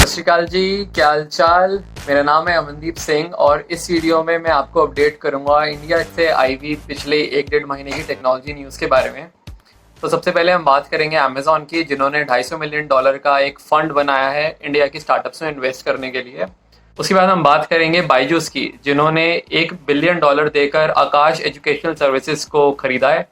श्री अकाल जी, क्या हाल चाल। मेरा नाम है अमनदीप सिंह और इस वीडियो में मैं आपको अपडेट करूंगा इंडिया से आई हुई पिछले 1-1.5 महीने की टेक्नोलॉजी न्यूज़ के बारे में। तो सबसे पहले हम बात करेंगे अमेजॉन की, जिन्होंने $250 मिलियन का एक फंड बनाया है इंडिया की स्टार्टअप्स में इन्वेस्ट करने के लिए। उसके बाद हम बात करेंगे बायजूस की, जिन्होंने $1 बिलियन देकर आकाश एजुकेशनल सर्विसेज को खरीदा है।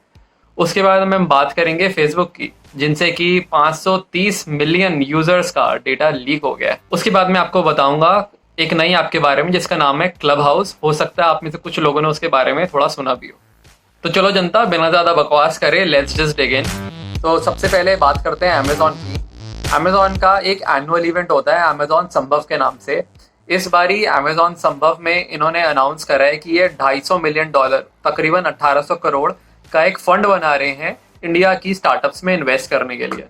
उसके बाद हम बात करेंगे फेसबुक की, जिनसे कि 530 मिलियन यूजर्स का डेटा लीक हो गया है। उसके बाद मैं आपको बताऊंगा एक नई ऐप के बारे में जिसका नाम है क्लब हाउस। हो सकता है आप में से कुछ लोगों ने उसके बारे में थोड़ा सुना भी हो। तो चलो जनता, बिना ज्यादा बकवास करे लेट्स जस्ट डिग इन। तो सबसे पहले बात करते हैं अमेजॉन की। अमेजॉन का एक एनुअल इवेंट होता है अमेजॉन संभव के नाम से। इस बारी अमेजॉन संभव में इन्होंने अनाउंस करा है कि ये $250 मिलियन, तकरीबन 1800 करोड़ का एक फंड बना रहे हैं इंडिया की स्टार्टअप्स में इन्वेस्ट करने के लिए।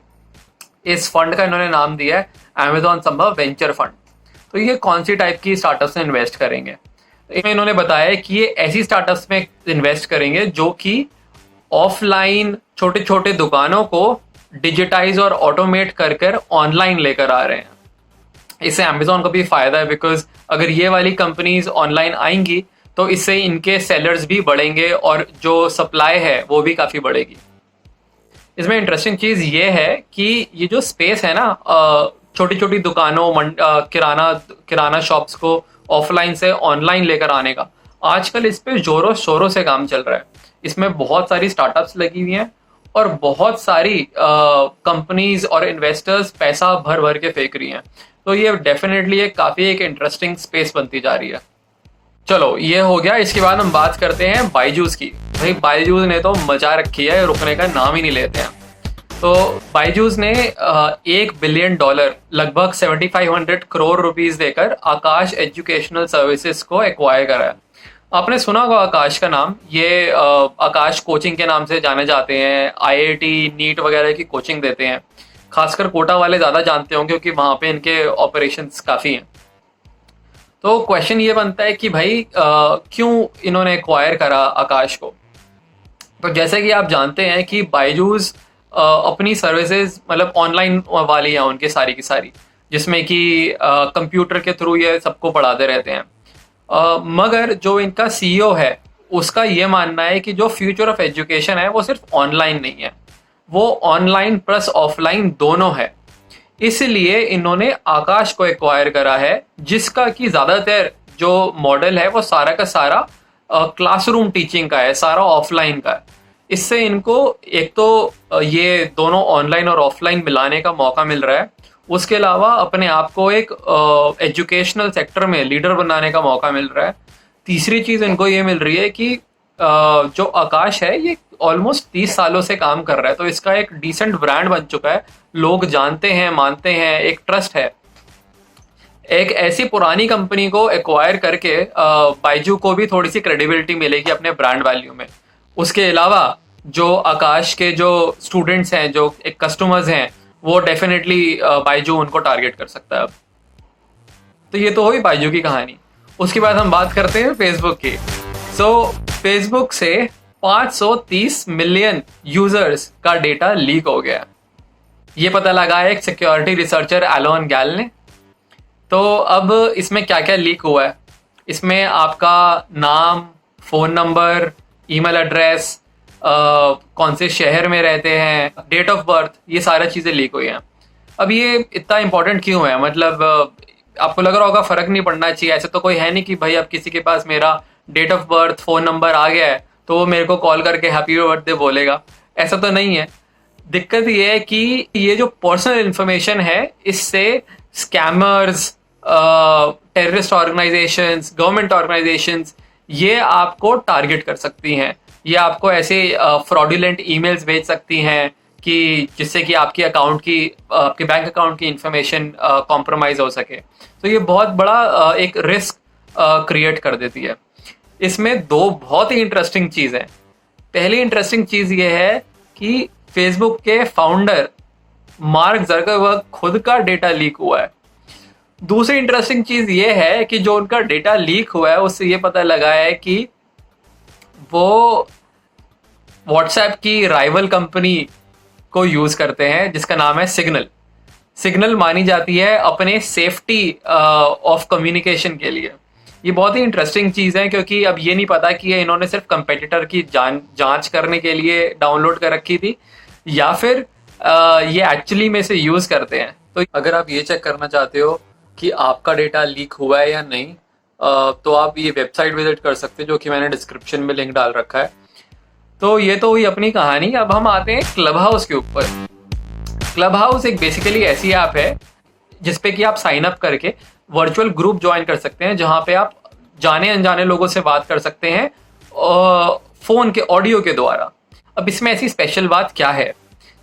इस फंड का इन्होंने नाम दिया है अमेजॉन संभव वेंचर फंड। तो ये कौन सी टाइप की स्टार्टअप्स में इन्वेस्ट करेंगे? इसमें इन्होंने बताया है कि ये ऐसी स्टार्टअप्स में इन्वेस्ट करेंगे जो कि ऑफलाइन छोटे छोटे दुकानों को डिजिटाइज और ऑटोमेट कर ऑनलाइन लेकर आ रहे हैं। इससे अमेजॉन को भी फायदा है, बिकॉज अगर ये वाली कंपनीज ऑनलाइन आएंगी तो इससे इनके सेलर्स भी बढ़ेंगे और जो सप्लाई है वो भी काफ़ी बढ़ेगी। इसमें इंटरेस्टिंग चीज़ ये है कि ये जो स्पेस है ना, छोटी छोटी दुकानों, किराना शॉप्स को ऑफलाइन से ऑनलाइन लेकर आने का, आजकल इस पे जोरों शोरों से काम चल रहा है। इसमें बहुत सारी स्टार्टअप्स लगी हुई हैं और बहुत सारी कंपनीज और इन्वेस्टर्स पैसा भर भर के फेंक रही हैं। तो ये डेफिनेटली एक इंटरेस्टिंग स्पेस बनती जा रही है। चलो ये हो गया। इसके बाद हम बात करते हैं बायजूस की। भाई बायजूस ने तो मचा रखी है, रुकने का नाम ही नहीं लेते हैं। तो बायजूस ने $1 बिलियन, लगभग 7500 करोड़ रुपीस देकर आकाश एजुकेशनल सर्विसेज को एक्वायर करा है। आपने सुना होगा आकाश का नाम। ये आकाश कोचिंग के नाम से जाने जाते हैं। IIT नीट वगैरह की कोचिंग देते हैं। खासकर कोटा वाले ज़्यादा जानते होंगे क्योंकि वहाँ पे इनके ऑपरेशंस काफ़ी हैं। तो क्वेश्चन ये बनता है कि भाई क्यों इन्होंने एक्वायर करा आकाश को? तो जैसे कि आप जानते हैं कि बायजूस अपनी सर्विसेज मतलब ऑनलाइन वाली हैं उनकी सारी की सारी, जिसमें कि कंप्यूटर के थ्रू ये सबको पढ़ाते रहते हैं। मगर जो इनका CEO है उसका ये मानना है कि जो फ्यूचर ऑफ एजुकेशन है वो सिर्फ ऑनलाइन नहीं है, वो ऑनलाइन प्लस ऑफलाइन दोनों है। इसलिए इन्होंने आकाश को एक्वायर करा है, जिसका कि ज़्यादातर जो मॉडल है वो सारा का सारा क्लासरूम टीचिंग का है, सारा ऑफलाइन का है। इससे इनको एक तो ये दोनों ऑनलाइन और ऑफलाइन मिलाने का मौका मिल रहा है, उसके अलावा अपने आप को एक एजुकेशनल सेक्टर में लीडर बनाने का मौका मिल रहा है। तीसरी चीज़ इनको ये मिल रही है कि जो आकाश है ये ऑलमोस्ट 30 सालों से काम कर रहा है, तो इसका एक डिसेंट ब्रांड बन चुका है। लोग जानते हैं, मानते हैं, एक ट्रस्ट है। एक ऐसी पुरानी कंपनी को एक्वायर करके बायजू को भी थोड़ी सी क्रेडिबिलिटी मिलेगी अपने ब्रांड वैल्यू में। उसके अलावा जो आकाश के जो स्टूडेंट्स हैं, जो एक कस्टमर्स हैं, वो डेफिनेटली बायजू उनको टारगेट कर सकता है अब। तो ये तो हुई बायजू की कहानी। उसके बाद हम बात करते हैं फेसबुक की। फेसबुक से 530 मिलियन यूजर्स का डेटा लीक हो गया। ये पता लगा है एक सिक्योरिटी रिसर्चर एलोन गैल ने। तो अब इसमें क्या क्या लीक हुआ है? इसमें आपका नाम, फ़ोन नंबर, ईमेल एड्रेस, कौन से शहर में रहते हैं, डेट ऑफ बर्थ, ये सारी चीज़ें लीक हुई हैं। अब ये इतना इंपॉर्टेंट क्यों है? मतलब आपको लग रहा होगा फ़र्क नहीं पड़ना चाहिए। ऐसे तो कोई है नहीं कि भाई अब किसी के पास मेरा date of birth, phone number आ गया है तो वो मेरे को कॉल करके हैप्पी बर्थडे बोलेगा। ऐसा तो नहीं है। दिक्कत ये है कि ये जो पर्सनल इंफॉर्मेशन है, इससे scammers, terrorist organisations, government organisations, ये आपको टारगेट कर सकती हैं। ये आपको ऐसे फ्रॉडुलेंट ईमेल्स भेज सकती हैं कि जिससे कि आपके बैंक अकाउंट की इंफॉर्मेशन कॉम्प्रोमाइज़ हो सके। तो ये बहुत बड़ा एक रिस्क क्रिएट कर देती है। इसमें दो बहुत ही इंटरेस्टिंग चीज़ है। पहली इंटरेस्टिंग चीज़ ये है कि फेसबुक के फाउंडर मार्क ज़करबर्ग खुद का डेटा लीक हुआ है। दूसरी इंटरेस्टिंग चीज़ ये है कि जो उनका डेटा लीक हुआ है उससे ये पता लगा है कि वो व्हाट्सएप की राइवल कंपनी को यूज़ करते हैं जिसका नाम है सिग्नल। सिग्नल मानी जाती है अपने सेफ्टी ऑफ कम्युनिकेशन के लिए। ये बहुत ही इंटरेस्टिंग चीज़ है, क्योंकि अब ये नहीं पता कि ये इन्होंने सिर्फ कंपेटिटर की जांच करने के लिए डाउनलोड कर रखी थी या फिर ये एक्चुअली में इसे यूज़ करते हैं। तो अगर आप ये चेक करना चाहते हो कि आपका डेटा लीक हुआ है या नहीं, तो आप ये वेबसाइट विजिट कर सकते हैं, जो कि मैंने डिस्क्रिप्शन में लिंक डाल रखा है। तो ये तो हुई अपनी कहानी। अब हम आते हैं क्लब हाउस के ऊपर। क्लब हाउस एक बेसिकली ऐसी ऐप है जिसपे कि आप साइन अप करके वर्चुअल ग्रुप ज्वाइन कर सकते हैं, जहां पे आप जाने अनजाने लोगों से बात कर सकते हैं फोन के ऑडियो के द्वारा। अब इसमें ऐसी स्पेशल बात क्या है?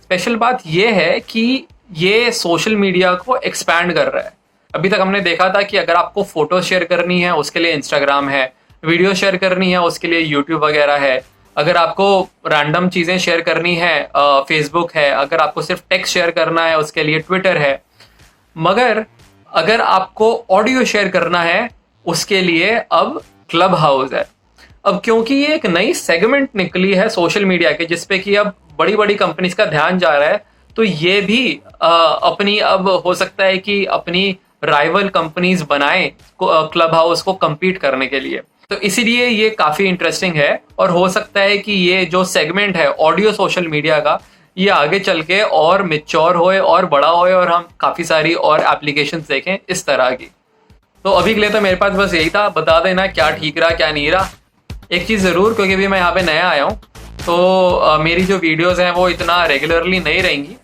स्पेशल बात ये है कि ये सोशल मीडिया को एक्सपैंड कर रहा है। अभी तक हमने देखा था कि अगर आपको फोटो शेयर करनी है उसके लिए इंस्टाग्राम है, वीडियो शेयर करनी है उसके लिए यूट्यूब वगैरह है, अगर आपको रैंडम चीज़ें शेयर करनी है फेसबुक है, अगर आपको सिर्फ टेक्स्ट शेयर करना है उसके लिए ट्विटर है, मगर अगर आपको ऑडियो शेयर करना है उसके लिए अब क्लब हाउस है। अब क्योंकि ये एक नई सेगमेंट निकली है सोशल मीडिया के, जिसपे कि अब बड़ी बड़ी कंपनीज का ध्यान जा रहा है, तो ये भी अपनी अब हो सकता है कि अपनी राइवल कंपनीज बनाए क्लब हाउस को compete करने के लिए। तो इसीलिए ये काफ़ी इंटरेस्टिंग है, और हो सकता है कि ये जो सेगमेंट है ऑडियो सोशल मीडिया का, ये आगे चल के और मिच्योर होए और बड़ा होए, और हम काफ़ी सारी और एप्लीकेशंस देखें इस तरह की। तो अभी के लिए तो मेरे पास बस यही था। बता देना क्या ठीक रहा क्या नहीं रहा। एक चीज़ ज़रूर, क्योंकि अभी मैं यहाँ पे नया आया हूँ, तो मेरी जो वीडियोज़ हैं वो इतना रेगुलरली नहीं रहेंगी,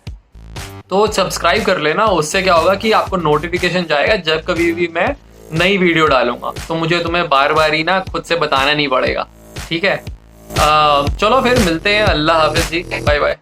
तो सब्सक्राइब कर लेना। उससे क्या होगा कि आपको नोटिफिकेशन जाएगा जब कभी भी मैं नई वीडियो डालूंगा, तो मुझे तुम्हें बार बार ही ना खुद से बताना नहीं पड़ेगा। ठीक है, चलो फिर मिलते हैं। अल्लाह हाफिज़ जी, बाय बाय।